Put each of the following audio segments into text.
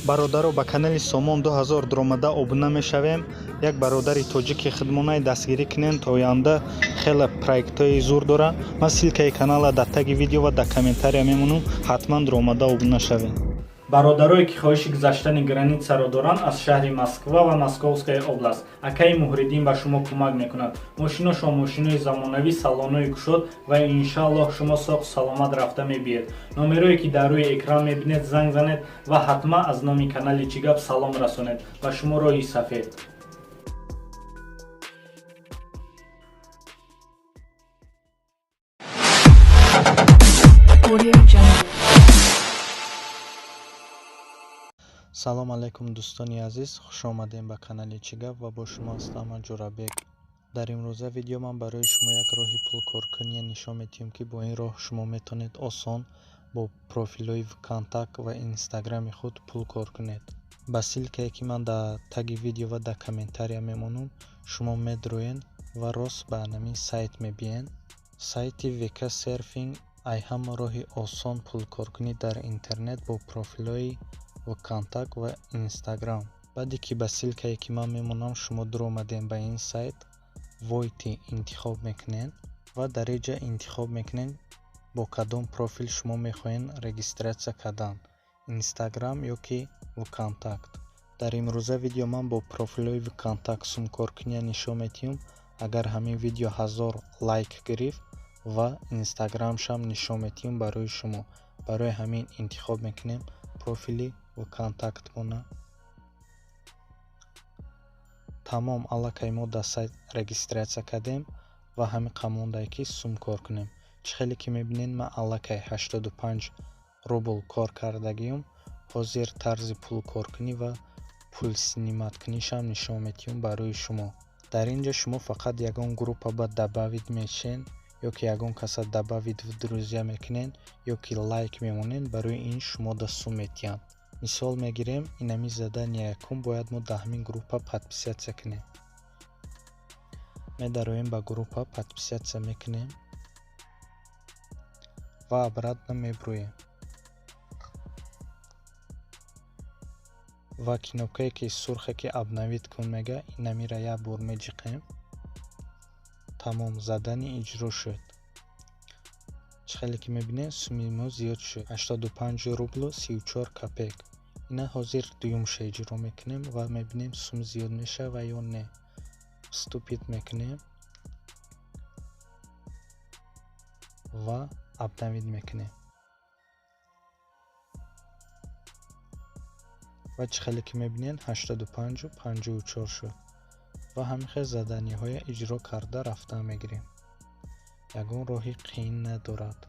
бародаро ба канали сомон 2000 дромада обуна мешавем. Як бародари тоҷики хидмонаи дастгирӣ кинен то оянда хеле проектҳои зур дора. Ман силкаи канала дар таги видео ва дар комментария мемонам. ҳатман дромада обуна шавем. бародарое ки хоҳиши гузаштани границаро доранд аз шаҳри Москва ва Московская област, акаи Мухриддин ба шумо кӯмак мекунад. Мошиношон мошинои замонавӣ, салонои кушод ва иншаллоҳ шумо соғ саломат рафта мебиед. Номерое ки дар рӯи экран мебинед занг занед ва ҳатман аз номи канали Чигап салом расонед ба шумо роҳи сафед. салом алайкум дӯстони азиз, хушомадем ба канали Чигап ва бо шумо ҳастам ман Ҷурабек. дар имрӯза видео ман барои шумо як роҳи пулкоркуни нишон медиҳам ки бо ин роҳ шумо метавонед осон бо профилҳои ВКонтакт ва Инстаграми худ пулкор кунед. ба силкае ки ман дар таги видео ва дар комментария мемонам шумо медроен ва рост ба анамин сайт мебиен. сайти ВК серфинг ай ҳама роҳи осон пулкоркунӣ дар интернет бо профилҳои ВКонтакт ва Инстаграм. баъде ки ба силкае ки ман мемонам шумо дуромадем ба ин сайт, войти интихоб мекунен ва дар инҷа интихоб мекунен бо кадом профил шумо мехоҳен регистратсия кардан, Инстаграм ё ки ВКонтакт. дар имрӯза видео ман бо профилҳои ВКонтакт сумкоркуния нишон медиҳам. агар ҳамин видео 1000 лайк гирифт ва Инстаграмшам нишон медиҳам барои шумо. барои ҳамин интихоб мекунем профили ВКонтакт мона. тамом аллакай мо дар сайт регистратсия кардем ва ҳамин қамондае ки сум кор кунем. чӣ хеле ки мебинед ман аллакай 85 рубл кор кардагиам. ҳозир тарзи пулкоркунӣ ва пулсиниматкунишам нишон медиҳам барои шумо. дар инҷа шумо фақат ягон группа ба дабавид мешен ё ки ягон каса дабавид в друзья мекунен ё ки лайк мемонен, барои ин шумо да сум медиҳанд. мисол мегирем, инами задания якум бояд мо дар ҳамин группа подписатсия кунем. медароем ба группа подписатсия мекунем ва обратно мебурем. ва кнопкае ки сурхе ки обновид кун мега, инамира як бор меҷиқем. тамом, задани иҷро шуд. чӣ хеле ки мебинем суми мо зиёд шуд. 85 рублу 34 копек. ина ҳозир дуюмша иҷро мекунем ва мебинем сум зиёд мешава ё не. вступид мекунем ва обновид мекунем. ва чӣ хеле ки мебинем 85 54 шуд. ва ҳамин хел заданиҳоя иҷро карда рафта мегирем. ягон роҳи қиин надорад.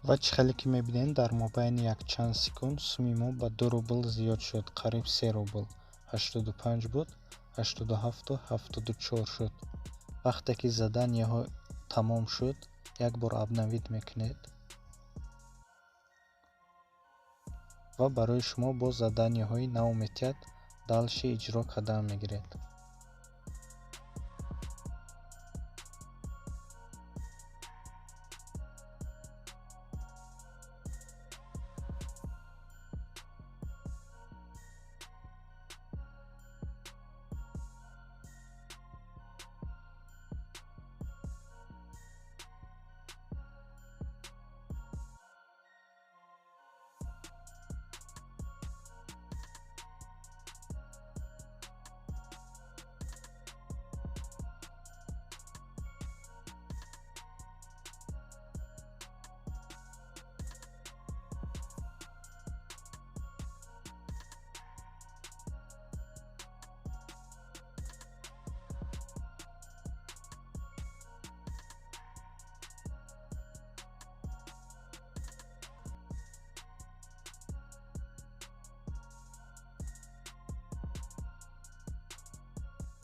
ва чӣ хеле ки мебинем дар мобайни якчанд секунд суми мо ба 2 рубл зиёд шуд, қариб 3 рубл. 85 буд, 87 74 шуд. вақте ки заданияҳо тамом шуд, як бор обновид мекунед ва барои шумо бо заданияҳои нав метиҳад далши иҷро кардан мегиред.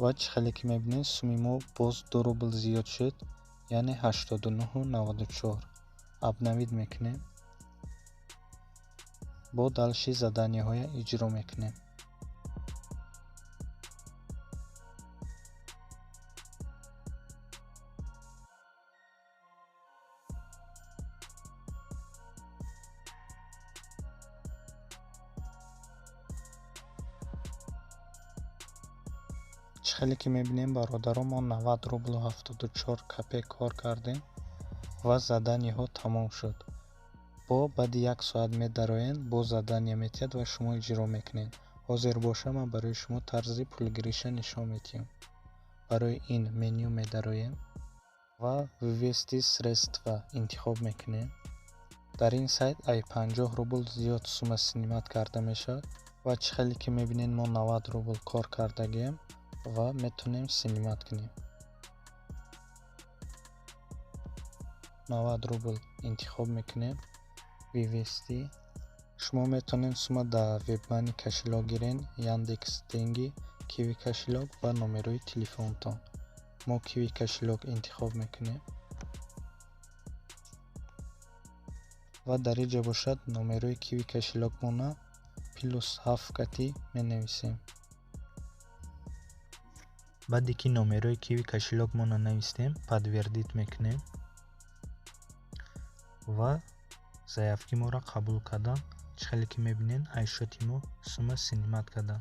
ва чихеле ки мебинед суми мо боз 2 рубл зиёд шуд, яъне 89.94. абнавид мекунем. бо далши заданиҳоя иҷро мекунем. чихеле ки мебинем бародарон, мо 90 рубл 74 копек кор кардем ва заданиҳо тамом шуд. бо баъди 1 соат медароянд, бо задания метиҳад ва шумо иҷро мекунед. ҳозир боша ман барои шумо тарзи пулгириша нишон медиҳам. барои ин меню медароем ва вывести средства интихоб мекунем. дар ин сайт ай 50 рубл зиёд сума снимат карда мешавад ва чихеле ки мебинед мо 90 рубл кор кардагием ва метонем снимат кунем. 90 рубл интихоб мекунем. вивести. шумо метонед сума дар вебмани кошелок гирен, яндекс денги, киви кошелок ва номерои телефонтон. мо киви кошелок интихоб мекунем ва дар инҷа бошад номерои киви кошелокмона +7 кати менависем. баъде ки номерои киви кошелокмона навистем, подтвердит мекунем ва заявки моро қабул кардан. чихеле ки мебинед айшоти мо сума снимат кардан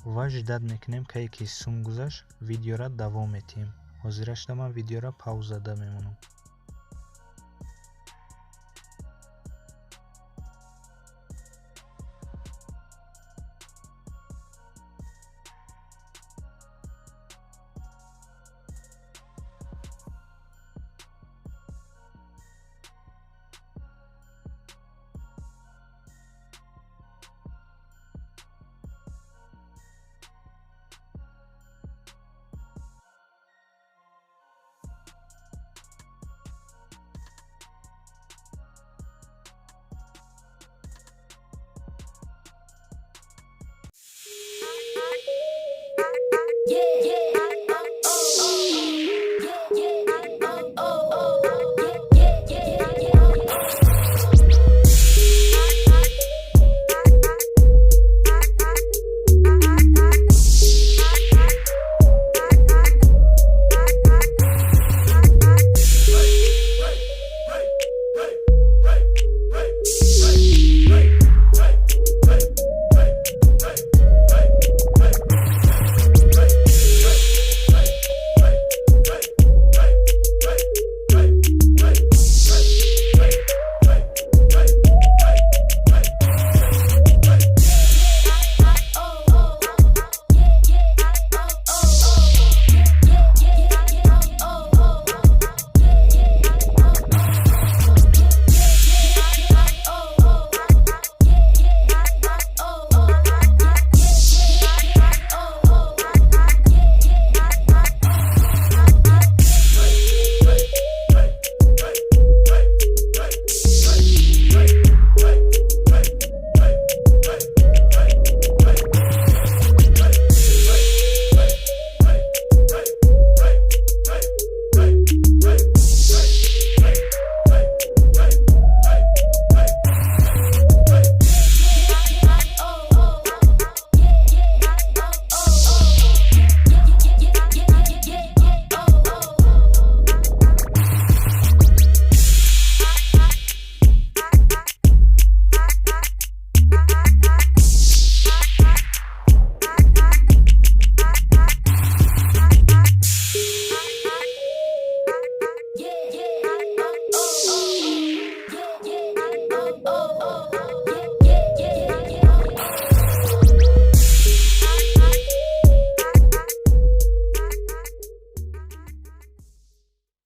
ва жидат мекунем кае ки сум гузашт, видеора давом метиҳем. ҳозирашта ман видеора паузада мемонам. Yeah, yeah.